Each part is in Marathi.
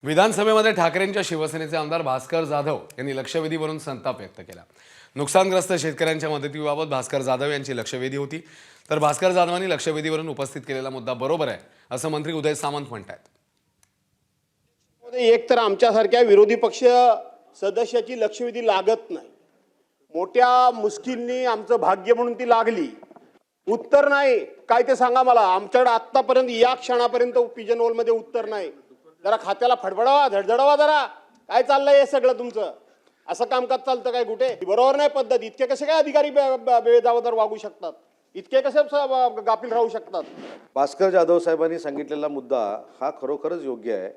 विधानसभेमध्ये ठाकरेंच्या शिवसेनेचे आमदार भास्कर जाधव यांनी लक्षवेधीवरून संताप व्यक्त केला। नुकसानग्रस्त शेतकऱ्यांच्या मदतीबाबत भास्कर जाधव यांची लक्षवेधी होती, तर भास्कर जाधवांनी लक्षवेधीवरून उपस्थित केलेला मुद्दा बरोबर आहे असं मंत्री उदय सामंत म्हणतात। एक तर आमच्यासारख्या विरोधी पक्ष सदस्याची लक्षवेधी लागत नाही, मोठ्या मुश्किलनी आमचं भाग्य म्हणून ती लागली। उत्तर नाही काय ते सांगा मला, आमच्याकडे आतापर्यंत या क्षणापर्यंत पिजन होल मध्ये उत्तर नाही। जरा खात्याला फडफडावा, धडधडावा, जरा काय चाललंय हे सगळं तुमचं? असं कामकाज चालतं काय कुठे? बरोबर नाही पद्धत। इतके कसे काय अधिकारी बेजबाबदार वागू शकतात? इतके कसे गाफील राहू शकतात? भास्कर जाधव साहेबांनी सांगितलेला मुद्दा हा खरोखरच योग्य आहे,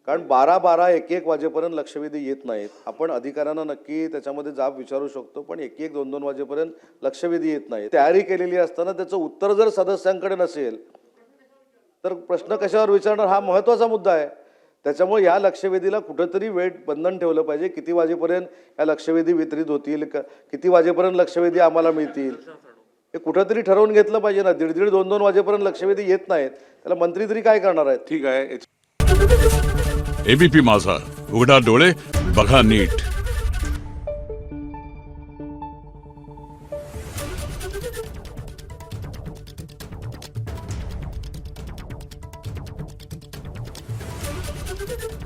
कारण 12-12 1-1 वाजेपर्यंत लक्षवेधी येत नाहीत। आपण अधिकाऱ्यांना नक्की त्याच्यामध्ये जाब विचारू शकतो, पण 1-1 2-2 वाजेपर्यंत लक्षवेधी येत नाही। तयारी केलेली असताना त्याचं उत्तर जर सदस्यांकडे नसेल तर प्रश्न कशावर विचारणार, हा महत्त्वाचा मुद्दा आहे। त्याच्यामुळे या लक्षवेधीला कुठेतरी वेळ बंधन ठेवलं पाहिजे। किती वाजेपर्यंत या लक्षवेधी वितरित होतील, किती वाजेपर्यंत लक्षवेधी आम्हाला मिळतील, हे कुठेतरी ठरवून घेतलं पाहिजे ना। 1:30 2-2 वाजेपर्यंत लक्षवेधी येत नाहीत, त्याला मंत्री तरी काय करणार आहेत? ठीक आहे। एबीपी माझा, उघडा डोळे बघा नीट। Thank you.